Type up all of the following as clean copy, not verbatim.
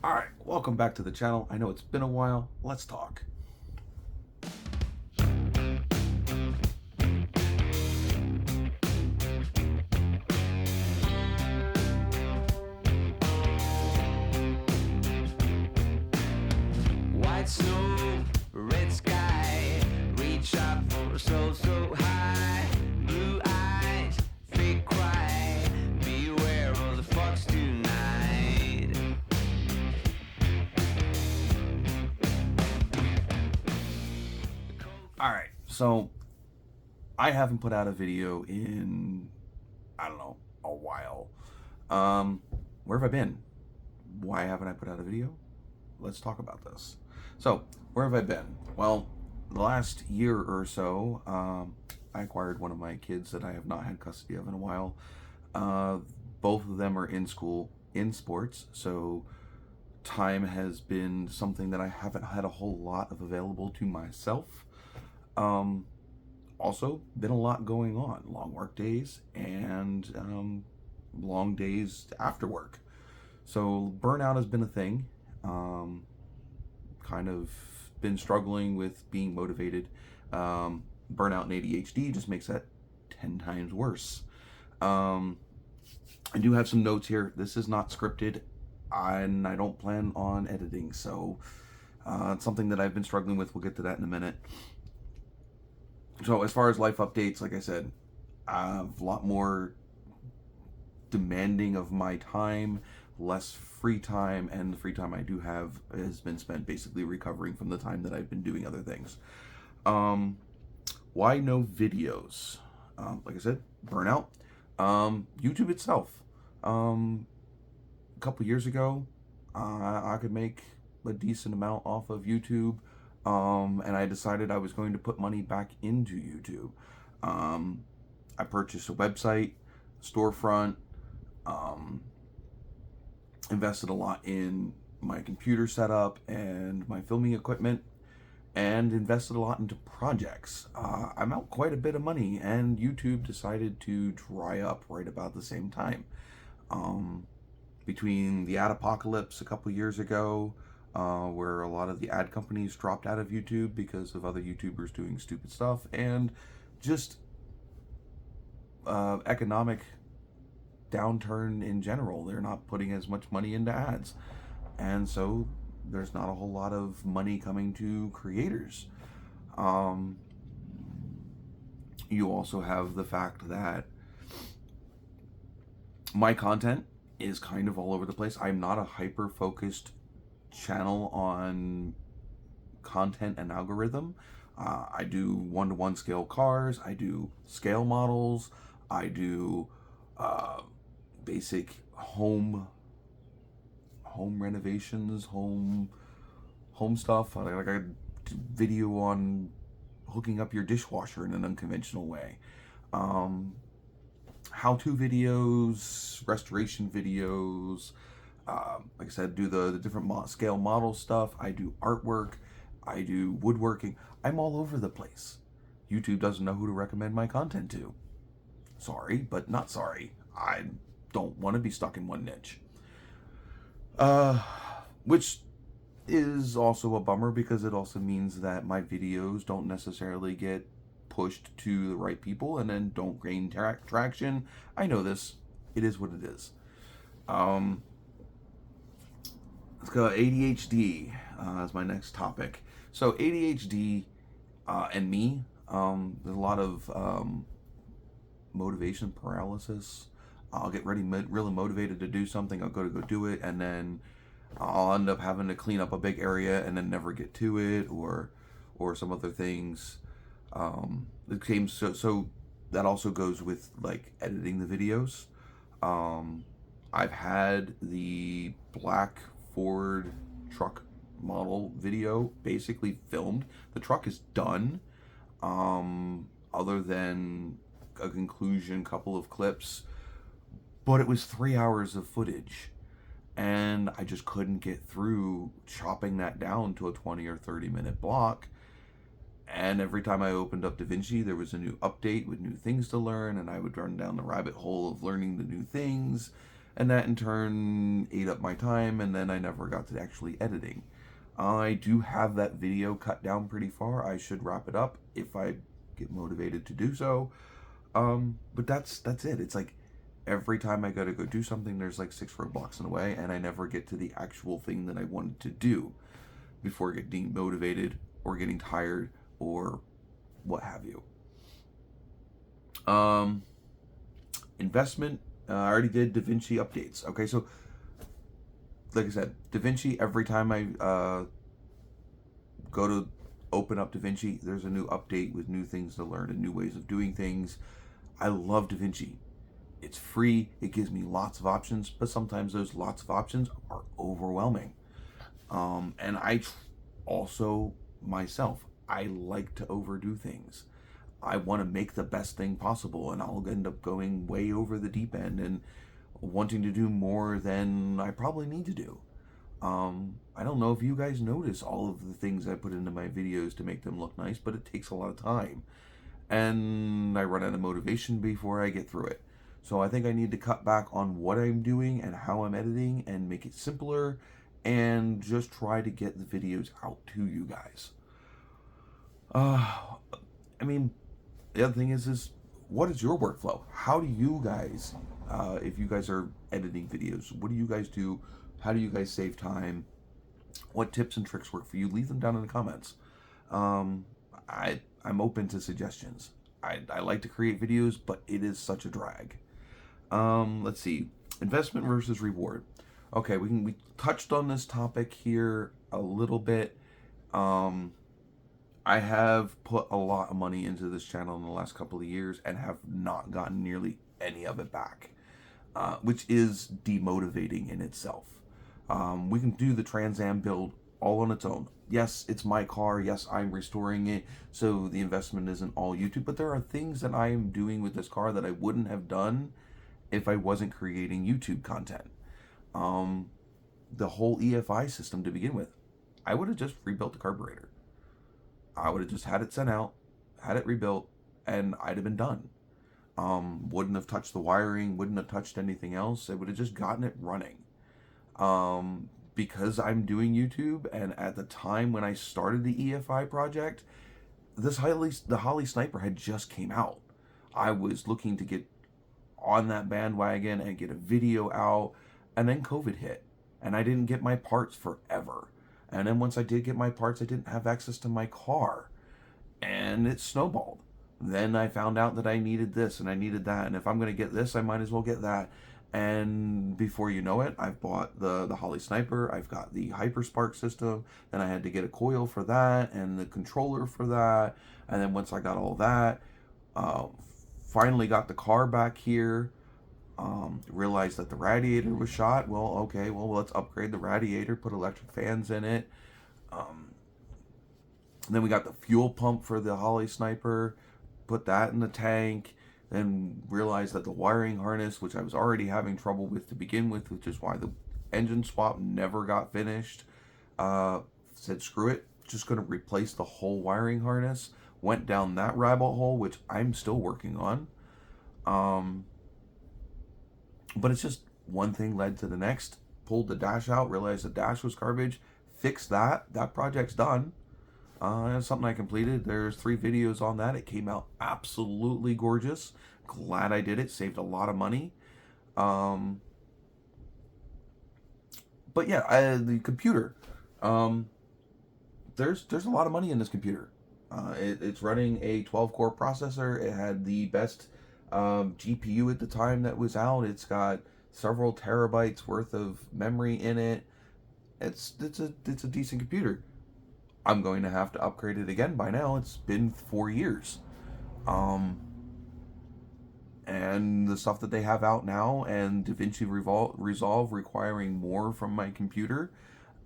Alright, welcome back to the channel. I know it's been a while. Let's talk. White snow, red sky, reach up for so high. Blue eyes, fake cry, beware of the fox tonight. Alright, so I haven't put out a video in, I don't know, a while. Where have I been? Why haven't I put out a video? Let's talk about this. So, where have I been? Well, the last year or so, I acquired one of my kids that I have not had custody of in a while. Both of them are in school, in sports, so time has been something that I haven't had a whole lot of available to myself. Also, been a lot going on. Long work days and long days after work. So burnout has been a thing. Kind of been struggling with being motivated. Burnout and ADHD just makes that 10 times worse. I do have some notes here. This is not scripted, and I don't plan on editing, so it's something that I've been struggling with. We'll get to that in a minute. So as far as life updates, like I said, a lot more demanding of my time, less free time, and the free time I do have has been spent basically recovering from the time that I've been doing other things. Why no videos? Like I said, burnout. YouTube itself. A couple years ago, I could make a decent amount off of YouTube. And I decided I was going to put money back into YouTube. I purchased a website, storefront, invested a lot in my computer setup and my filming equipment, and invested a lot into projects. I'm out quite a bit of money, and YouTube decided to dry up right about the same time. Between the ad apocalypse a couple years ago, where a lot of the ad companies dropped out of YouTube because of other YouTubers doing stupid stuff, and just economic downturn in general. They're not putting as much money into ads, and so there's not a whole lot of money coming to creators. You also have the fact that my content is kind of all over the place. I'm not a hyper-focused channel on content and algorithm. I do one-to-one scale cars, I do scale models, I do basic home renovations, home stuff. Like I do video on hooking up your dishwasher in an unconventional way. How-to videos, restoration videos. Like I said, do the different scale model stuff. I do artwork. I do woodworking. I'm all over the place. YouTube doesn't know who to recommend my content to. Sorry, but not sorry. I don't want to be stuck in one niche. Which is also a bummer, because it also means that my videos don't necessarily get pushed to the right people and then don't gain traction. I know this. It is what it is. Let's go ADHD as my next topic. So ADHD and me, there's a lot of motivation paralysis. I'll get really motivated to do something. I'll go do it, and then I'll end up having to clean up a big area and then never get to it, or some other things. So that also goes with like editing the videos. I've had the black Ford truck model video basically filmed. The truck is done, other than a conclusion, couple of clips, but it was 3 hours of footage, and I just couldn't get through chopping that down to a 20 or 30 minute block. And every time I opened up DaVinci, there was a new update with new things to learn, and I would run down the rabbit hole of learning the new things. and that in turn ate up my time, and then I never got to actually editing. I do have that video cut down pretty far. I should wrap it up if I get motivated to do so. But that's it. It's like every time I gotta go do something, there's like 6 roadblocks in the way, and I never get to the actual thing that I wanted to do before getting demotivated or getting tired or what have you. Investment. I already did DaVinci updates. Okay, so like I said, DaVinci, every time I go to open up DaVinci, there's a new update with new things to learn and new ways of doing things. I love DaVinci. It's free. It gives me lots of options, but sometimes those lots of options are overwhelming. And also myself, I like to overdo things. I want to make the best thing possible, and I'll end up going way over the deep end and wanting to do more than I probably need to do. I don't know if you guys notice all of the things I put into my videos to make them look nice, but it takes a lot of time. And I run out of motivation before I get through it. So I think I need to cut back on what I'm doing and how I'm editing and make it simpler and just try to get the videos out to you guys. I mean, the other thing is what is your workflow? How do you guys, if you guys are editing videos, what do you guys do? How do you guys save time? What tips and tricks work for you? Leave them down in the comments. I'm open to suggestions. I like to create videos, but it is such a drag. Let's see, investment versus reward. Okay, we touched on this topic here a little bit. I have put a lot of money into this channel in the last couple of years and have not gotten nearly any of it back, which is demotivating in itself. We can do the Trans Am build all on its own. Yes, it's my car. Yes, I'm restoring it, so the investment isn't all YouTube. But there are things that I am doing with this car that I wouldn't have done if I wasn't creating YouTube content. The whole EFI system to begin with, I would have just rebuilt the carburetor. I would have just had it sent out, had it rebuilt, and I'd have been done. Wouldn't have touched the wiring, wouldn't have touched anything else. I would have just gotten it running. Because I'm doing YouTube, and at the time when I started the EFI project, the Holly Sniper had just came out. I was looking to get on that bandwagon and get a video out, and then COVID hit, and I didn't get my parts forever. And then once I did get my parts, I didn't have access to my car, and it snowballed. Then I found out that I needed this and I needed that, and if I'm going to get this, I might as well get that. And before you know it, I've bought the Holly Sniper, I've got the Hyperspark system, then I had to get a coil for that, and the controller for that, and then once I got all that, finally got the car back here, realized that the radiator was shot. Well, okay, well, let's upgrade the radiator, put electric fans in it. Then we got the fuel pump for the Holly Sniper, put that in the tank, then realized that the wiring harness, which I was already having trouble with to begin with, which is why the engine swap never got finished, said screw it, just going to replace the whole wiring harness. Went down that rabbit hole, which I'm still working on. But it's just one thing led to the next. Pulled the dash out, realized the dash was garbage, fixed that. That project's done. That's something I completed. There's 3 videos on that. It came out absolutely gorgeous. Glad I did it. Saved a lot of money. But yeah, the computer. There's a lot of money in this computer. It's running a 12-core processor. It had the best GPU at the time that was out. It's got several terabytes worth of memory in it. It's a decent computer. I'm going to have to upgrade it again by now. It's been 4 years. And the stuff that they have out now and DaVinci Resolve requiring more from my computer,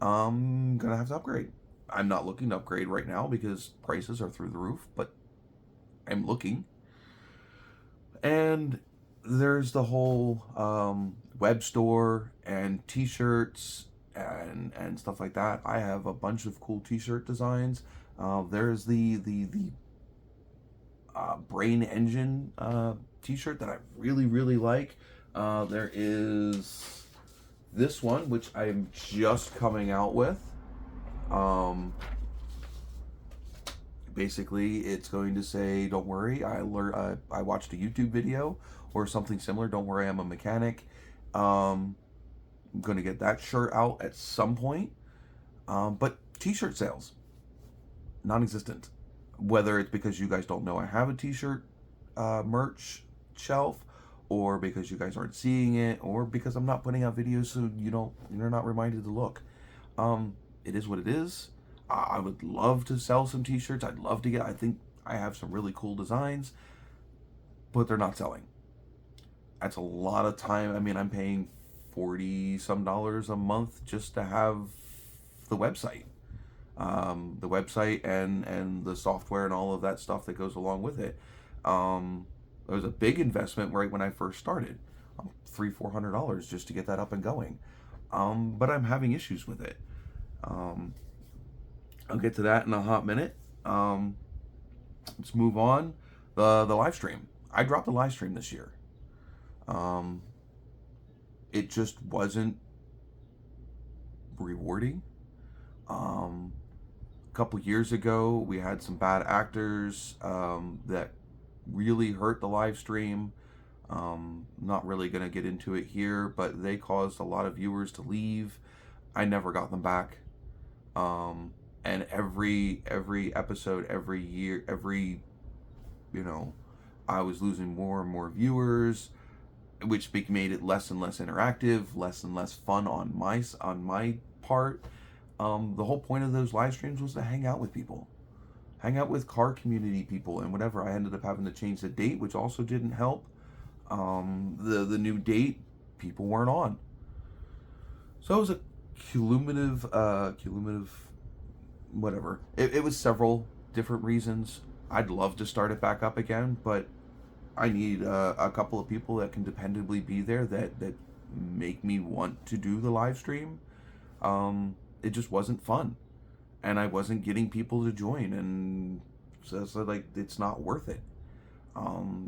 I'm going to have to upgrade. I'm not looking to upgrade right now because prices are through the roof, but I'm looking. And there's the whole web store and t-shirts and stuff like that. I have a bunch of cool t-shirt designs. There's the Brain Engine t-shirt that I really like. There is this one, which I'm just coming out with. Um, Basically, it's going to say, "Don't worry, I watched a YouTube video or something similar. Don't worry, I'm a mechanic." I'm going to get that shirt out at some point. But T-shirt sales, non-existent. Whether it's because you guys don't know I have a T-shirt merch shelf, or because you guys aren't seeing it, or because I'm not putting out videos so you're not reminded to look. It is what it is. I would love to sell some T-shirts. I think I have some really cool designs, but they're not selling. That's a lot of time. I mean, I'm paying $40 some a month just to have the website. The website and the software and all of that stuff that goes along with it. It was a big investment right when I first started, $300-400 just to get that up and going. But I'm having issues with it. I'll get to that in a hot minute. Let's move on. The live stream. I dropped a live stream this year. It just wasn't rewarding. A couple years ago, we had some bad actors that really hurt the live stream. Not really going to get into it here, but they caused a lot of viewers to leave. I never got them back. And every episode, every year, I was losing more and more viewers, which made it less and less interactive, less and less fun on my part. The whole point of those live streams was to hang out with people, hang out with car community people and whatever. I ended up having to change the date, which also didn't help. The new date, people weren't on. So it was a cumulative whatever. It was several different reasons. I'd love to start it back up again, but I need a couple of people that can dependably be there that make me want to do the live stream. It just wasn't fun, and I wasn't getting people to join, and so like it's not worth it.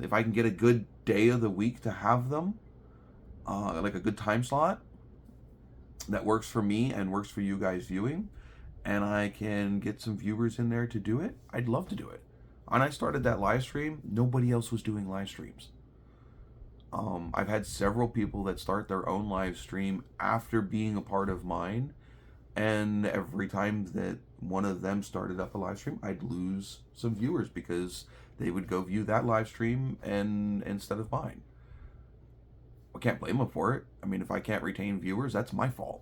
If I can get a good day of the week to have them, like a good time slot that works for me and works for you guys viewing, and I can get some viewers in there to do it, I'd love to do it. When I started that live stream, nobody else was doing live streams. I've had several people that start their own live stream after being a part of mine, and every time that one of them started up a live stream, I'd lose some viewers because they would go view that live stream and instead of mine. I can't blame them for it. I mean, if I can't retain viewers, that's my fault.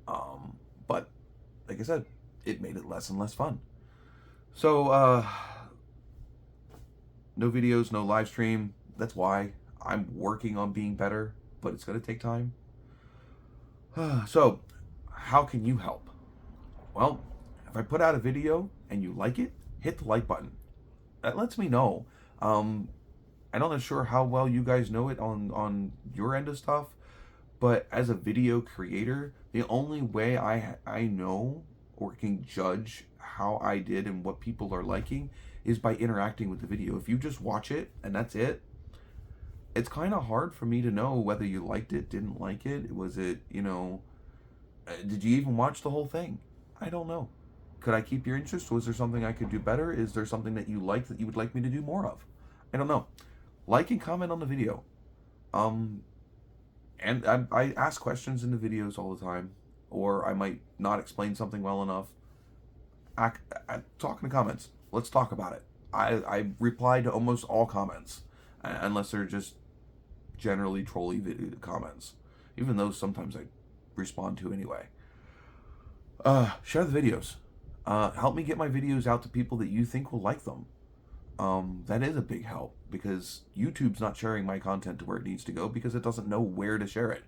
But like I said, it made it less and less fun. So, no videos, no live stream. That's why I'm working on being better, but it's going to take time. So, how can you help? Well, if I put out a video and you like it, hit the like button. That lets me know. I'm not sure how well you guys know it on your end of stuff, but as a video creator, the only way I know or can judge how I did and what people are liking is by interacting with the video. If you just watch it and that's it, it's kind of hard for me to know whether you liked it, didn't like it. Was it, did you even watch the whole thing? I don't know. Could I keep your interest? Was there something I could do better? Is there something that you like that you would like me to do more of? I don't know. Like and comment on the video. And I ask questions in the videos all the time, or I might not explain something well enough. Talk in the comments. Let's talk about it. I reply to almost all comments, unless they're just generally trolly video comments. Even those sometimes I respond to anyway. Share the videos. Help me get my videos out to people that you think will like them. That is a big help, because YouTube's not sharing my content to where it needs to go because it doesn't know where to share it.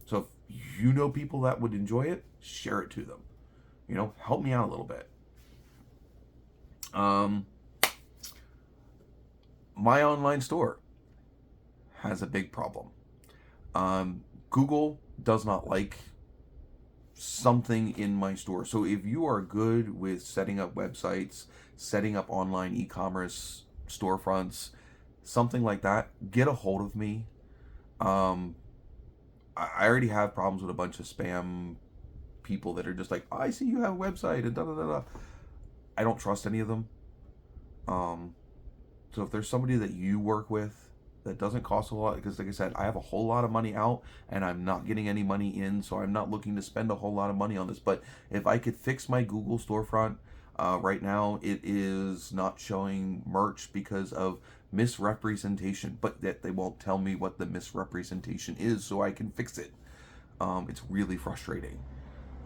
So if you know people that would enjoy it, share it to them. Help me out a little bit. My online store has a big problem. Google does not like something in my store. So if you are good with setting up websites, setting up online e-commerce storefronts, something like that, get a hold of me. Um, I already have problems with a bunch of spam people that are just like, oh, I see you have a website and da da da da. I don't trust any of them. Um, so if there's somebody that you work with that doesn't cost a lot, because like I said, I have a whole lot of money out and I'm not getting any money in, so I'm not looking to spend a whole lot of money on this. But if I could fix my Google storefront, right now it is not showing merch because of misrepresentation, but that they won't tell me what the misrepresentation is so I can fix it. It's really frustrating.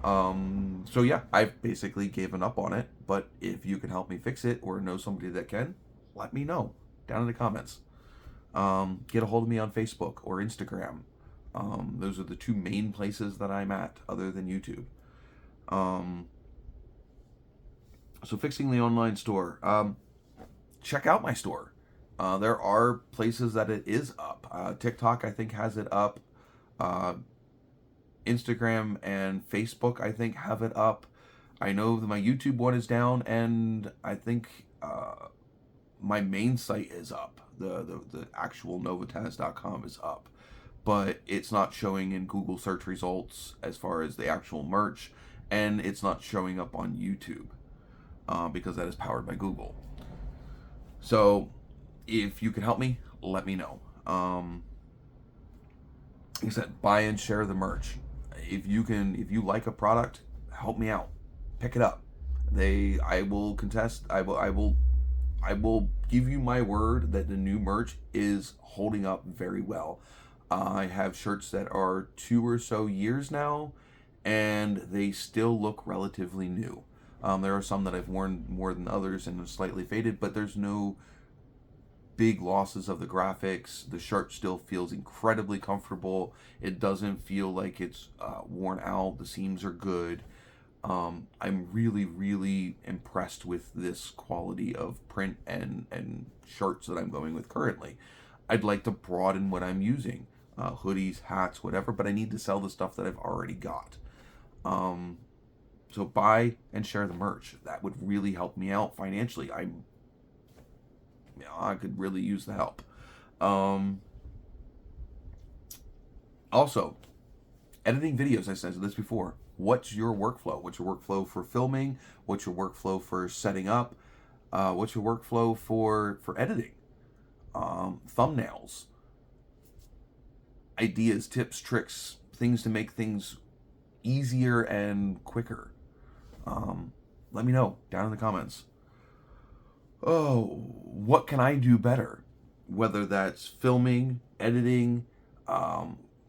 So yeah, I've basically given up on it, but if you can help me fix it or know somebody that can, let me know down in the comments. Get a hold of me on Facebook or Instagram. Those are the two main places that I'm at other than YouTube. Um, so fixing the online store. Check out my store. There are places that it is up. TikTok, I think, has it up. Uh, Instagram and Facebook, I think, have it up. I know that my YouTube one is down, and I think my main site is up. The actual Novatazz.com is up, but it's not showing in Google search results as far as the actual merch, and it's not showing up on YouTube because that is powered by Google. So if you can help me, let me know. Like I said, buy and share the merch. If you like a product, help me out. Pick it up. I will contest. I will give you my word that the new merch is holding up very well. I have shirts that are 2 or so years now, and they still look relatively new. There are some that I've worn more than others and are slightly faded, but there's no big losses of the graphics. The shirt still feels incredibly comfortable. It doesn't feel like it's worn out. The seams are good. I'm really, really impressed with this quality of print and shirts that I'm going with currently. I'd like to broaden what I'm using. Hoodies, hats, whatever, but I need to sell the stuff that I've already got. So buy and share the merch. That would really help me out financially. I could really use the help. Also, editing videos, I said this before. What's your workflow? What's your workflow for filming? What's your workflow for setting up? What's your workflow for editing? Thumbnails, ideas, tips, tricks, things to make things easier and quicker. Let me know down in the comments. Oh, what can I do better? Whether that's filming, editing,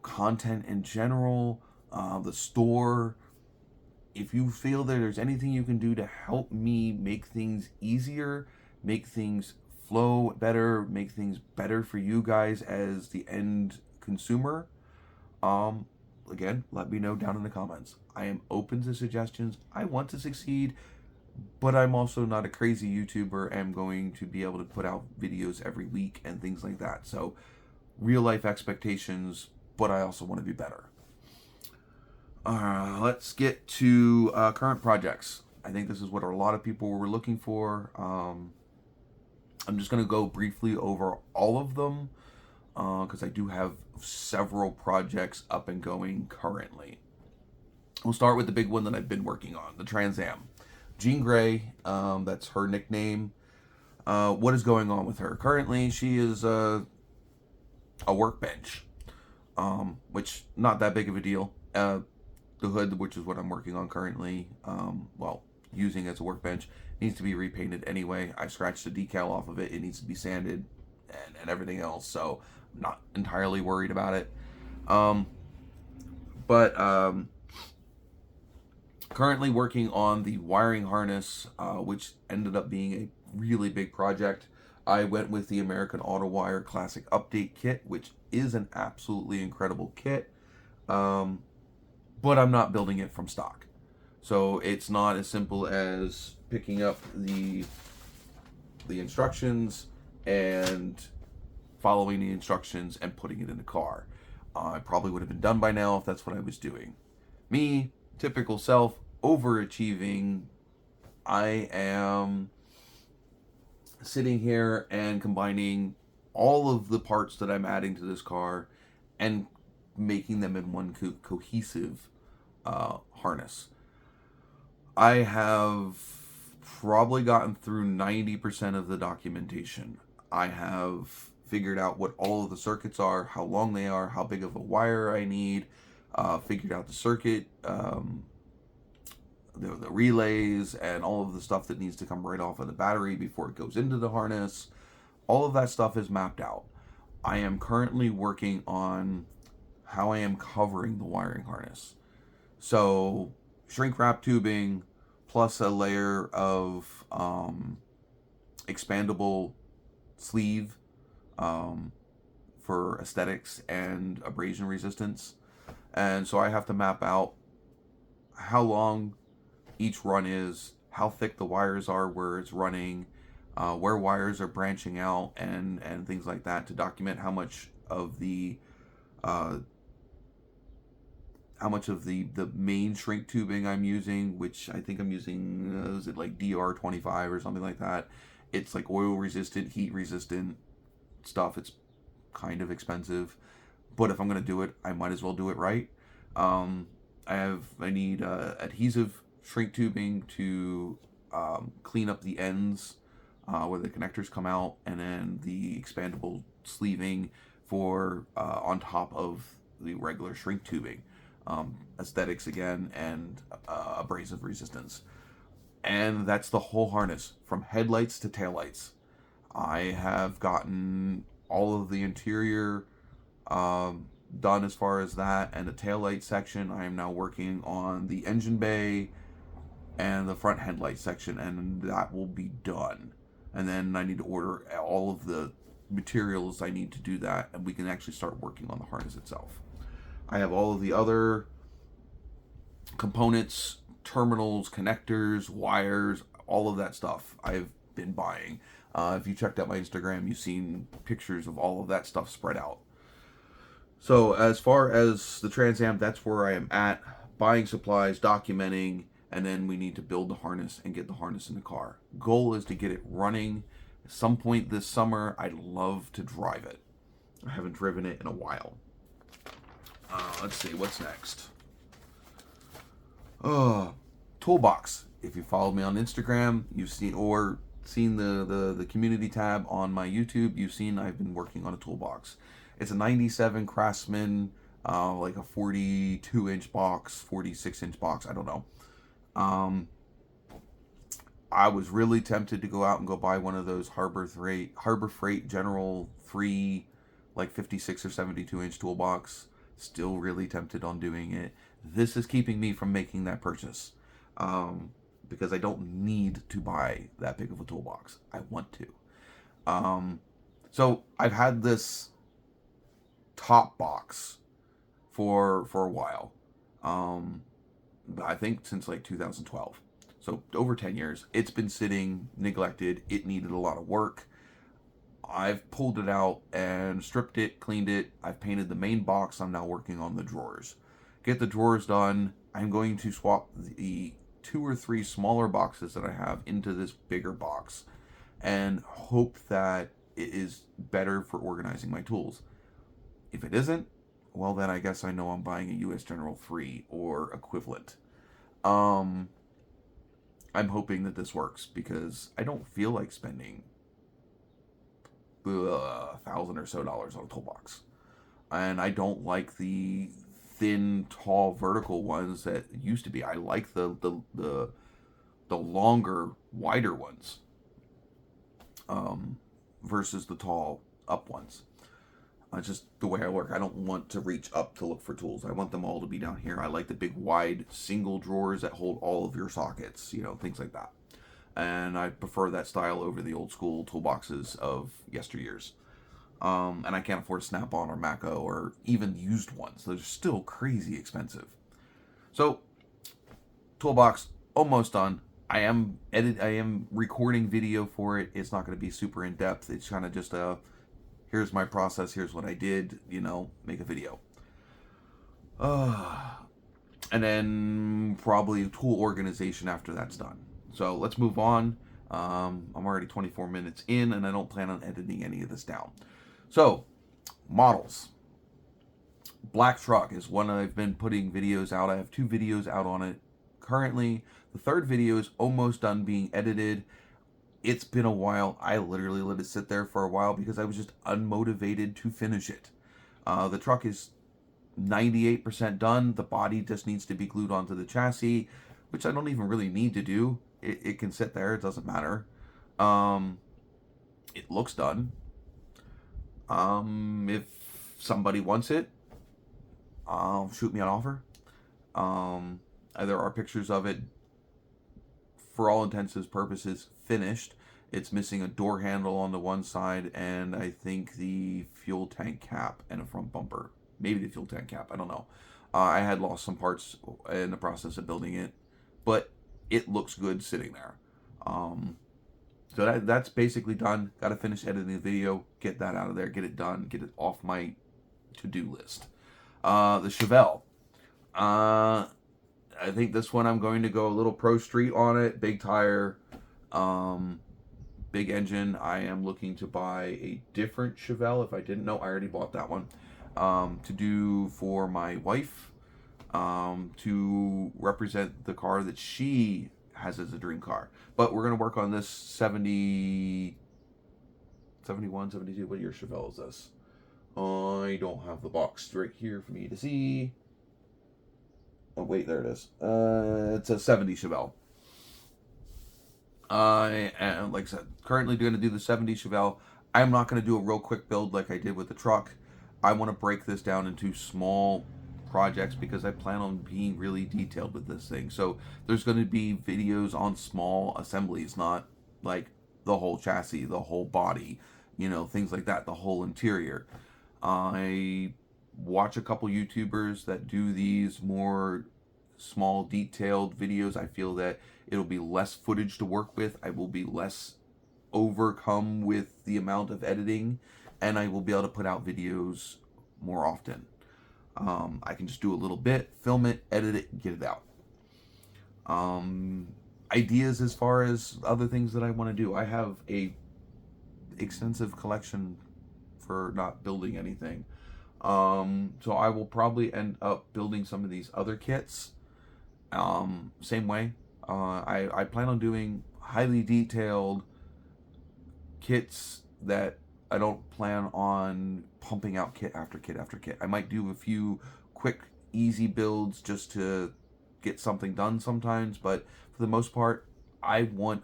content in general, the store. If you feel that there's anything you can do to help me make things easier, make things flow better, make things better for you guys as the end consumer, again, let me know down in the comments. I am open to suggestions. I want to succeed, but I'm also not a crazy YouTuber. I'm going to be able to put out videos every week and things like that. So real life expectations, but I also want to be better. Let's get to current projects. I think this is what a lot of people were looking for. I'm just going to go briefly over all of them because I do have several projects up and going currently. We'll start with the big one that I've been working on, the Trans Am. Jean Grey, that's her nickname. What is going on with her? Currently, she is a workbench, which not that big of a deal. The hood, which is what I'm working on currently, using as a workbench, needs to be repainted anyway. I scratched the decal off of it. It needs to be sanded and everything else, so I'm not entirely worried about it. Currently working on the wiring harness, which ended up being a really big project. I went with the American Auto Wire Classic Update Kit, which is an absolutely incredible kit, but I'm not building it from stock. So it's not as simple as picking up the instructions and following the instructions and putting it in the car. I probably would have been done by now if that's what I was doing. Me, typical self, overachieving. I am sitting here and combining all of the parts that I'm adding to this car and making them in one cohesive harness. I have probably gotten through 90% of the documentation. I have figured out what all of the circuits are, how long they are, how big of a wire I need, figured out the circuit, the relays, and all of the stuff that needs to come right off of the battery before it goes into the harness. All of that stuff is mapped out. I am currently working on how I am covering the wiring harness. So, shrink wrap tubing plus a layer of expandable sleeve for aesthetics and abrasion resistance. And so I have to map out how long each run is, how thick the wires are where it's running, where wires are branching out, and things like that, to document how much of the main shrink tubing I'm using, which I think I'm using, is it like DR25 or something like that? It's like oil resistant, heat resistant stuff. It's kind of expensive, but if I'm going to do it, I might as well do it right. I need adhesive shrink tubing to clean up the ends where the connectors come out, and then the expandable sleeving for on top of the regular shrink tubing. Aesthetics again, and abrasive resistance. And that's the whole harness, from headlights to taillights. I have gotten all of the interior done as far as that, and the taillight section. I am now working on the engine bay and the front headlight section, and that will be done. And then I need to order all of the materials I need to do that, and we can actually start working on the harness itself. I have all of the other components, terminals, connectors, wires, all of that stuff I've been buying. If you checked out my Instagram, you've seen pictures of all of that stuff spread out. So as far as the Trans Am, that's where I am at. Buying supplies, documenting, and then we need to build the harness and get the harness in the car. Goal is to get it running. At some point this summer, I'd love to drive it. I haven't driven it in a while. Let's see, what's next? Toolbox. If you followed me on Instagram, you've seen the community tab on my YouTube, you've seen I've been working on a toolbox. It's a 97 Craftsman, like a 42-inch box, 46-inch box, I don't know. I was really tempted to go out and go buy one of those Harbor Freight General 3, like 56 or 72-inch toolbox. Still really tempted on doing it. This is keeping me from making that purchase, because I don't need to buy that big of a toolbox. I want to. So I've had this top box for a while. I think since like 2012. So over 10 years. It's been sitting neglected. It needed a lot of work. I've pulled it out and stripped it, cleaned it. I've painted the main box. I'm now working on the drawers. Get the drawers done. I'm going to swap the 2 or 3 smaller boxes that I have into this bigger box, and hope that it is better for organizing my tools. If it isn't, well then I guess I know I'm buying a US General 3 or equivalent. I'm hoping that this works, because I don't feel like spending $1,000 or so on a toolbox. And I don't like the thin, tall, vertical ones that used to be. I like the longer, wider ones, versus the tall, up ones. Just the way I work. I don't want to reach up to look for tools. I want them all to be down here. I like the big, wide, single drawers that hold all of your sockets, things like that. And I prefer that style over the old school toolboxes of yesteryears. And I can't afford Snap-on or Mako or even used ones. Those are still crazy expensive. So, toolbox almost done. I am recording video for it. It's not going to be super in depth. It's kind of just here's my process. Here's what I did. Make a video. And then probably tool organization after that's done. So let's move on. I'm already 24 minutes in, and I don't plan on editing any of this down. So, models. Black Truck is one I've been putting videos out. I have 2 videos out on it currently. The third video is almost done being edited. It's been a while. I literally let it sit there for a while because I was just unmotivated to finish it. The truck is 98% done. The body just needs to be glued onto the chassis, which I don't even really need to do. It can sit there. It doesn't matter. It looks done. If somebody wants it, shoot me an offer. There are pictures of it, for all intents and purposes, finished. It's missing a door handle on the one side, and I think the fuel tank cap and a front bumper. Maybe the fuel tank cap. I don't know. I had lost some parts in the process of building it, but it looks good sitting there. So that's basically done. Got to finish editing the video, get that out of there, get it done, get it off my to-do list. The Chevelle. I think this one I'm going to go a little pro street on it. Big tire, big engine. I am looking to buy a different Chevelle. If I didn't know, I already bought that one. To do for my wife, to represent the car that she has as a dream car. But we're going to work on this 70, 71, 72. What year Chevelle is this? I don't have the box right here for me to see. Oh, wait, there it is. It's a 70 Chevelle. I am, like I said, currently going to do the 70 Chevelle. I'm not going to do a real quick build like I did with the truck. I want to break this down into small projects because I plan on being really detailed with this thing. So there's going to be videos on small assemblies, not like the whole chassis, the whole body, things like that, the whole interior. I watch a couple YouTubers that do these more small detailed videos. I feel that it'll be less footage to work with. I will be less overcome with the amount of editing, and I will be able to put out videos more often. I can just do a little bit, film it, edit it, and get it out. Ideas as far as other things that I want to do. I have a extensive collection for not building anything. So I will probably end up building some of these other kits. Same way. I plan on doing highly detailed kits that I don't plan on pumping out kit after kit after kit. I might do a few quick, easy builds just to get something done sometimes, but for the most part, I want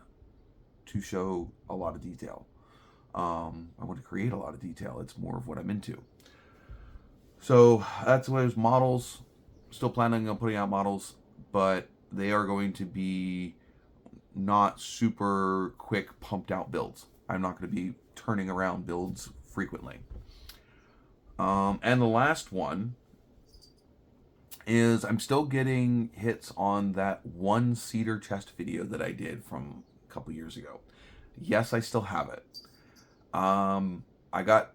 to show a lot of detail. I want to create a lot of detail. It's more of what I'm into. So that's what it was. Models. Still planning on putting out models, but they are going to be not super quick pumped out builds. I'm not going to be turning around builds frequently. And the last one is I'm still getting hits on that one cedar chest video that I did from a couple years ago. Yes, I still have it. I got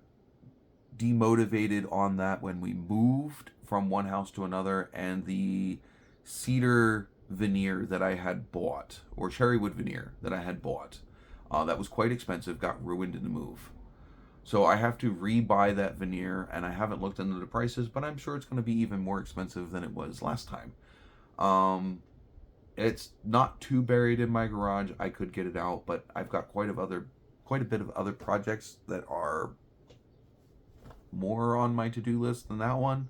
demotivated on that when we moved from one house to another, and the cedar veneer that I had bought, or cherrywood veneer that I had bought, that was quite expensive, got ruined in the move. So I have to re-buy that veneer, and I haven't looked into the prices, but I'm sure it's going to be even more expensive than it was last time. It's not too buried in my garage. I could get it out, but I've got quite a bit of other projects that are more on my to-do list than that one.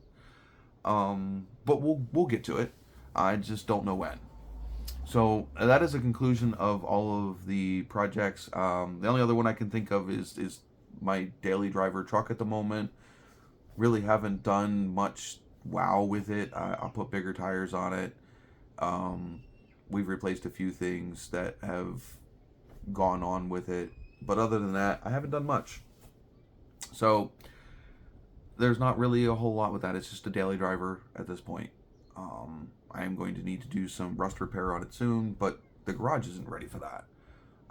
But we'll get to it. I just don't know when. So that is a conclusion of all of the projects. The only other one I can think of is my daily driver truck at the moment. Really haven't done much wow with it. I'll put bigger tires on it. We've replaced a few things that have gone on with it. But other than that, I haven't done much. So there's not really a whole lot with that. It's just a daily driver at this point. I am going to need to do some rust repair on it soon, but the garage isn't ready for that.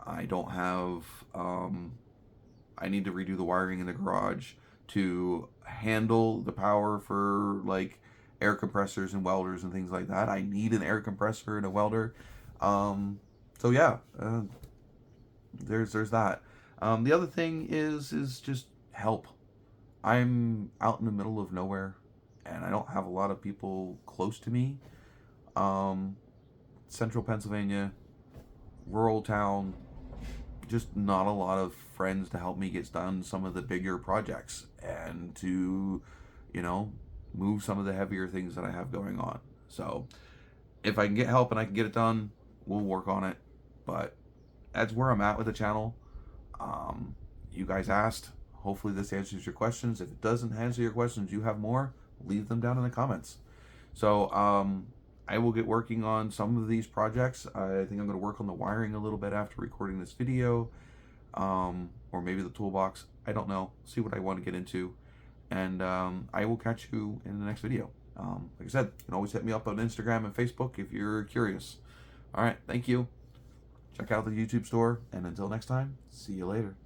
I don't have... I need to redo the wiring in the garage to handle the power for like air compressors and welders and things like that. I need an air compressor and a welder. So yeah, there's that. The other thing is just help. I'm out in the middle of nowhere, and I don't have a lot of people close to me. Central Pennsylvania, rural town, just not a lot of friends to help me get done some of the bigger projects and to, move some of the heavier things that I have going on. So if I can get help and I can get it done, we'll work on it. But that's where I'm at with the channel. You guys asked. Hopefully this answers your questions. If it doesn't answer your questions, you have more, leave them down in the comments. So I will get working on some of these projects. I think I'm going to work on the wiring a little bit after recording this video, or maybe the toolbox. I don't know. See what I want to get into, and I will catch you in the next video. Like I said, you can always hit me up on Instagram and Facebook if you're curious. All right, thank you. Check out the YouTube store, and until next time, see you later.